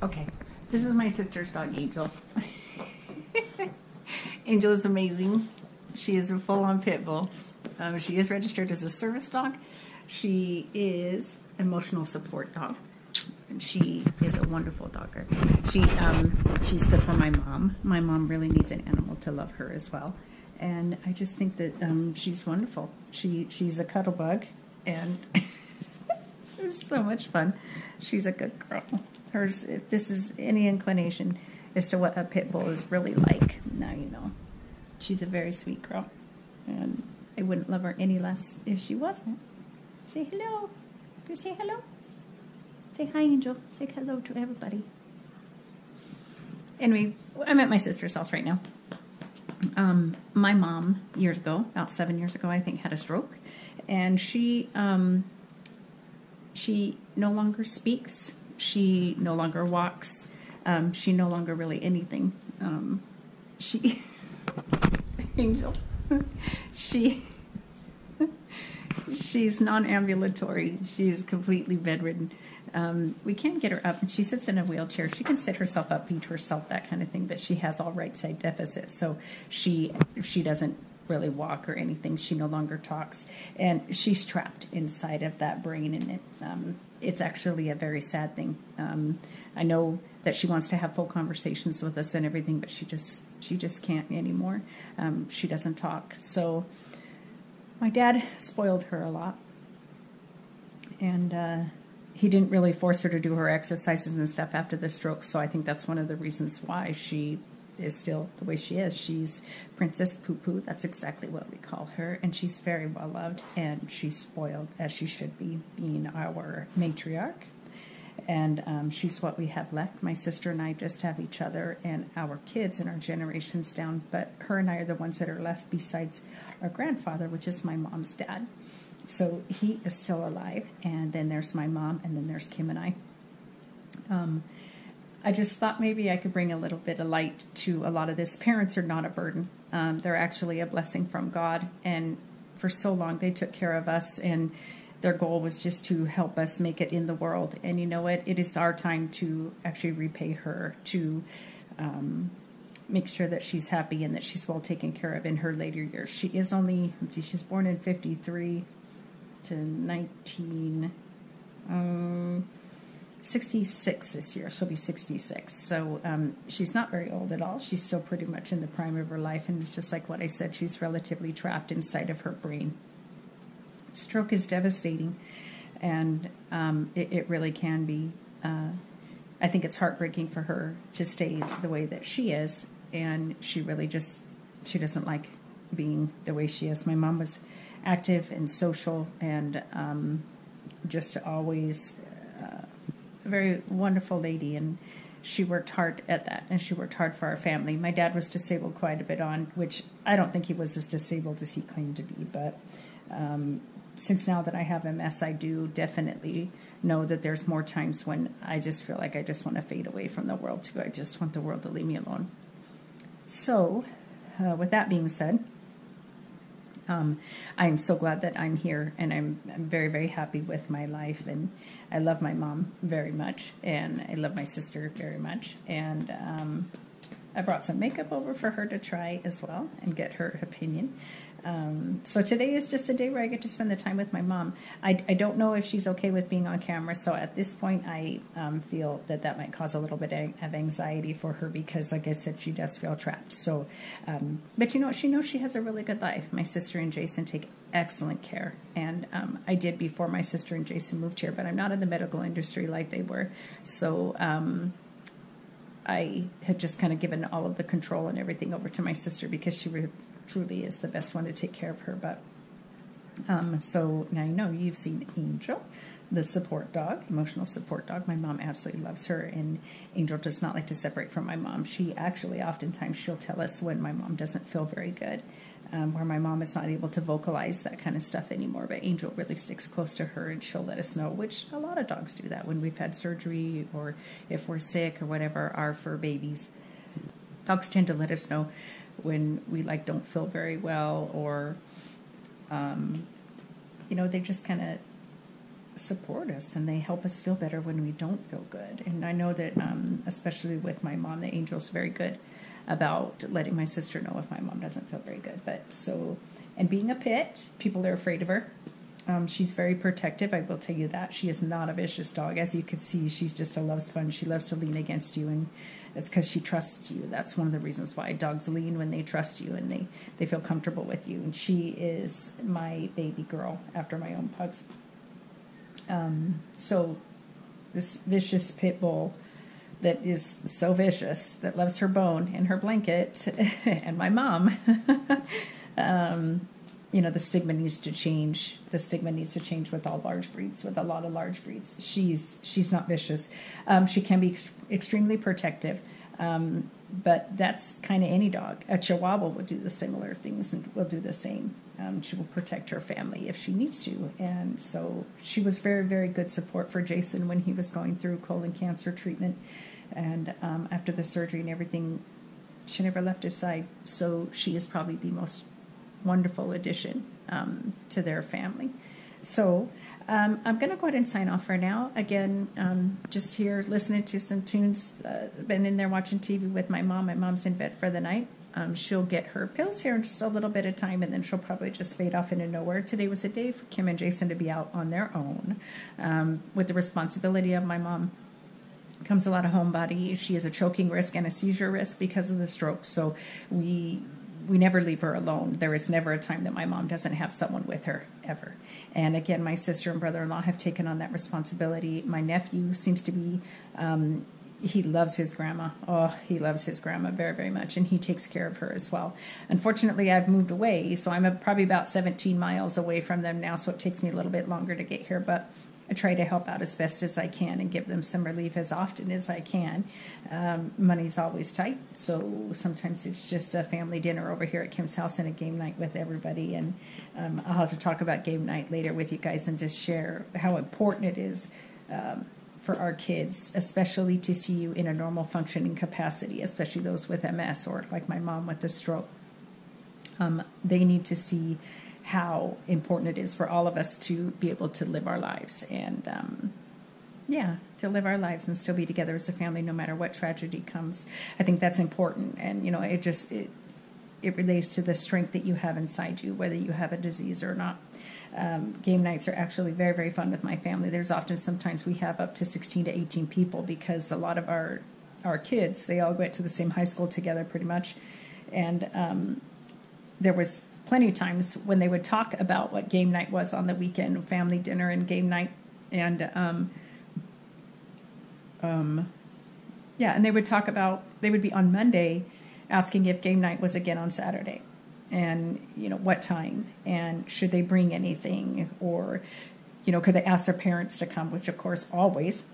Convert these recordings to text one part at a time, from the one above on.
Okay, this is my sister's dog, Angel. Angel is amazing. She is a full-on pit bull. She is registered as a service dog. She is emotional support dog. And she is a wonderful dogger. She's good for my mom. My mom really needs an animal to love her as well. And I just think that she's wonderful. She's a cuddle bug, and it's so much fun. She's a good girl. Hers, if this is any inclination as to what a pit bull is really like, now you know. She's a very sweet girl, and I wouldn't love her any less if she wasn't. Say hello. Go say hello. Say hi, Angel. Say hello to everybody. Anyway, I'm at my sister's house right now. My mom, years ago, about 7 years ago, I think, had a stroke, and she no longer speaks. She no longer walks. She no longer really anything. Angel, she's non-ambulatory. She's completely bedridden. We can't get her up, and she sits in a wheelchair. She can sit herself up, feed herself, that kind of thing, but she has all right side deficits, so she doesn't really walk or anything. She no longer talks, and she's trapped inside of that brain, and it's actually a very sad thing. I know that she wants to have full conversations with us and everything, but she just can't anymore. She doesn't talk. So my dad spoiled her a lot, and he didn't really force her to do her exercises and stuff after the stroke, so I think that's one of the reasons why she is still the way she is. She's Princess Poo-Poo. That's exactly what we call her, and she's very well loved, and she's spoiled, as she should be, being our matriarch. And she's what we have left. My sister and I just have each other and our kids and our generations down, but her and I are the ones that are left besides our grandfather, which is my mom's dad. So he is still alive, and then there's my mom, and then there's Kim and I. I just thought maybe I could bring a little bit of light to a lot of this. Parents are not a burden. They're actually a blessing from God, and for so long they took care of us, and their goal was just to help us make it in the world. And you know what? It is our time to actually repay her, to make sure that she's happy and that she's well taken care of in her later years. She is only, let's see, she's born in 53 to 1966 this year. She'll be 66. So she's not very old at all. She's still pretty much in the prime of her life. And it's just like what I said, she's relatively trapped inside of her brain. Stroke is devastating, and it really can be. I think it's heartbreaking for her to stay the way that she is, and she really she doesn't like being the way she is. My mom was active and social, and just always a very wonderful lady, and she worked hard at that, and she worked hard for our family. My dad was disabled quite a bit which I don't think he was as disabled as he claimed to be, but since now that I have MS, I do definitely know that there's more times when I just feel like I just want to fade away from the world too. I just want the world to leave me alone. So, with that being said, I'm so glad that I'm here, and I'm very, very happy with my life, and I love my mom very much, and I love my sister very much, and I brought some makeup over for her to try as well and get her opinion. So today is just a day where I get to spend the time with my mom. I don't know if she's okay with being on camera, so at this point I feel that that might cause a little bit of anxiety for her because, like I said, she does feel trapped. So, but you know, she knows she has a really good life. My sister and Jason take excellent care, and I did before my sister and Jason moved here, but I'm not in the medical industry like they were, so I had just kind of given all of the control and everything over to my sister because she truly is the best one to take care of her. But so now you know, you've seen Angel, the support dog, emotional support dog. My mom absolutely loves her, and Angel does not like to separate from my mom. She actually, oftentimes, she'll tell us when my mom doesn't feel very good, where my mom is not able to vocalize that kind of stuff anymore. But Angel really sticks close to her, and she'll let us know, which a lot of dogs do that when we've had surgery or if we're sick or whatever, our fur babies. Dogs tend to let us know when we don't feel very well, or you know, they just kind of support us and they help us feel better when we don't feel good. And I know that, especially with my mom, the Angel's very good about letting my sister know if my mom doesn't feel very good. But so, and being a Pitt, people are afraid of her. She's very protective, I will tell you that. She is not a vicious dog. As you can see, she's just a love sponge. She loves to lean against you, and it's because she trusts you. That's one of the reasons why dogs lean, when they trust you and they feel comfortable with you. And she is my baby girl after my own pugs. So this vicious pit bull that is so vicious, that loves her bone and her blanket and my mom, you know, the stigma needs to change. The stigma needs to change with all large breeds, with a lot of large breeds. She's not vicious. She can be extremely protective, but that's kind of any dog. A Chihuahua will do the similar things and will do the same. She will protect her family if she needs to. And so she was very, very good support for Jason when he was going through colon cancer treatment. And after the surgery and everything, she never left his side. So she is probably the most wonderful addition to their family. So I'm going to go ahead and sign off for now. Again, just here listening to some tunes. Been in there watching TV with my mom. My mom's in bed for the night. She'll get her pills here in just a little bit of time, and then she'll probably just fade off into nowhere. Today was a day for Kim and Jason to be out on their own. With the responsibility of my mom comes a lot of homebody. She has a choking risk and a seizure risk because of the stroke. So we never leave her alone. There is never a time that my mom doesn't have someone with her, ever. And again, my sister and brother-in-law have taken on that responsibility. My nephew seems to be, he loves his grandma. Oh, he loves his grandma very, very much, and he takes care of her as well. Unfortunately, I've moved away, so I'm probably about 17 miles away from them now, so it takes me a little bit longer to get here, but I try to help out as best as I can and give them some relief as often as I can. Money's always tight, so sometimes it's just a family dinner over here at Kim's house and a game night with everybody. And I'll have to talk about game night later with you guys and just share how important it is for our kids, especially to see you in a normal functioning capacity, especially those with MS or like my mom with the stroke. They need to see how important it is for all of us to be able to live our lives and, yeah, to live our lives and still be together as a family no matter what tragedy comes. I think that's important. And, you know, it relates to the strength that you have inside you, whether you have a disease or not. Game nights are actually very, very fun with my family. There's often sometimes we have up to 16 to 18 people because a lot of our kids, they all went to the same high school together pretty much. And there was plenty of times when they would talk about what game night was on the weekend, family dinner and game night. And, yeah, and they would talk about, they would be on Monday asking if game night was again on Saturday and, you know, what time and should they bring anything or, you know, could they ask their parents to come, which of course always.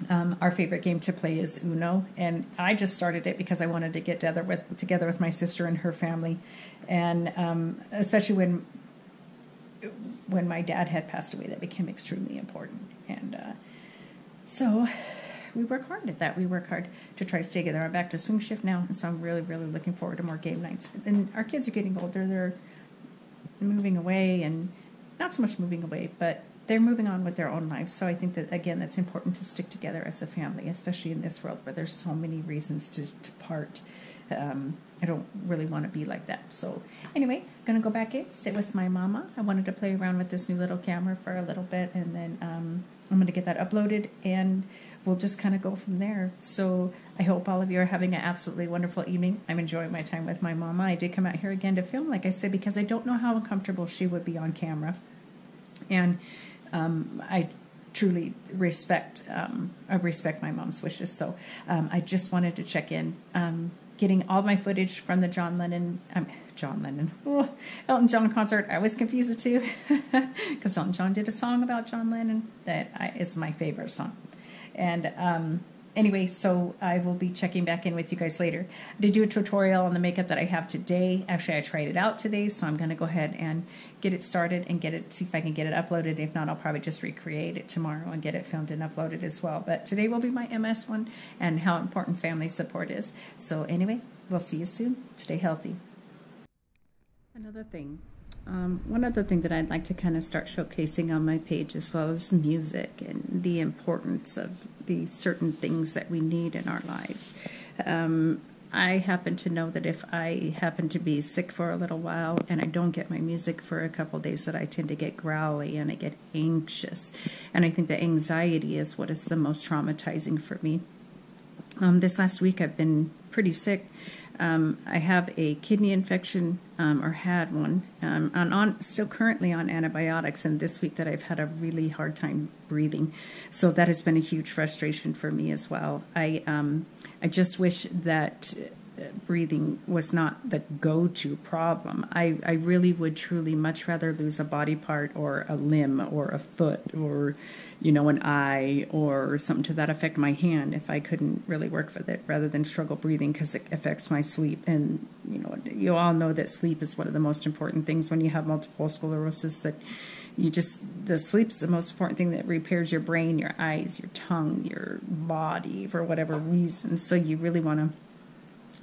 Our favorite game to play is Uno, and I just started it because I wanted to get together with my sister and her family, and especially when my dad had passed away, that became extremely important. And so we work hard at that. We work hard to try to stay together. I'm back to swing shift now, and so I'm really, really looking forward to more game nights. And our kids are getting older; they're moving away, and not so much moving away, but they're moving on with their own lives. So I think that, again, that's important to stick together as a family, especially in this world where there's so many reasons to part. I don't really want to be like that. So anyway, I'm going to go back in, sit with my mama. I wanted to play around with this new little camera for a little bit, and then I'm going to get that uploaded, and we'll just kind of go from there. So I hope all of you are having an absolutely wonderful evening. I'm enjoying my time with my mama. I did come out here again to film, like I said, because I don't know how uncomfortable she would be on camera. And I truly respect my mom's wishes. So I just wanted to check in, getting all my footage from the Elton John concert. I was confused too because Elton John did a song about John Lennon that is my favorite song. And anyway, so I will be checking back in with you guys later. I did do a tutorial on the makeup that I have today. Actually, I tried it out today, so I'm going to go ahead and get it started and see if I can get it uploaded. If not, I'll probably just recreate it tomorrow and get it filmed and uploaded as well. But today will be my MS one and how important family support is. So anyway, we'll see you soon. Stay healthy. Another thing, One other thing that I'd like to kind of start showcasing on my page as well is music and the importance of the certain things that we need in our lives. I happen to know that if I happen to be sick for a little while and I don't get my music for a couple days, that I tend to get growly and I get anxious. And I think that anxiety is what is the most traumatizing for me. This last week I've been pretty sick. I have a kidney infection, or had one. I'm still currently on antibiotics, and this week that I've had a really hard time breathing. So that has been a huge frustration for me as well. I just wish that breathing was not the go-to problem. I really would truly much rather lose a body part or a limb or a foot or, an eye or something to that effect, my hand, if I couldn't really work with it, rather than struggle breathing because it affects my sleep. And, you all know that sleep is one of the most important things when you have multiple sclerosis, that the sleep is the most important thing that repairs your brain, your eyes, your tongue, your body for whatever reason. So you really want to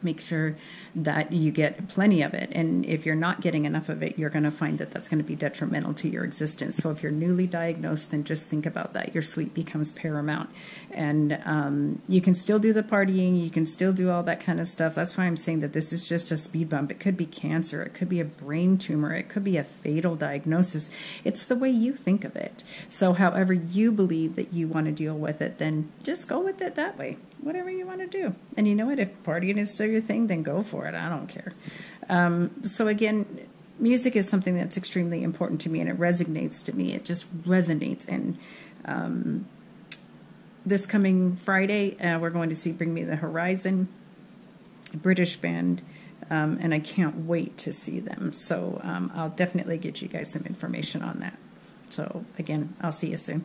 make sure that you get plenty of it. And if you're not getting enough of it, you're going to find that that's going to be detrimental to your existence. So if you're newly diagnosed, then just think about that. Your sleep becomes paramount. And you can still do the partying. You can still do all that kind of stuff. That's why I'm saying that this is just a speed bump. It could be cancer. It could be a brain tumor. It could be a fatal diagnosis. It's the way you think of it. So however you believe that you want to deal with it, then just go with it that way. Whatever you want to do. And you know what? If partying is still your thing, then go for it. I don't care. So again, music is something that's extremely important to me, and it resonates to me. It just resonates. And this coming Friday, we're going to see Bring Me the Horizon, a British band, and I can't wait to see them. So I'll definitely get you guys some information on that. So again, I'll see you soon.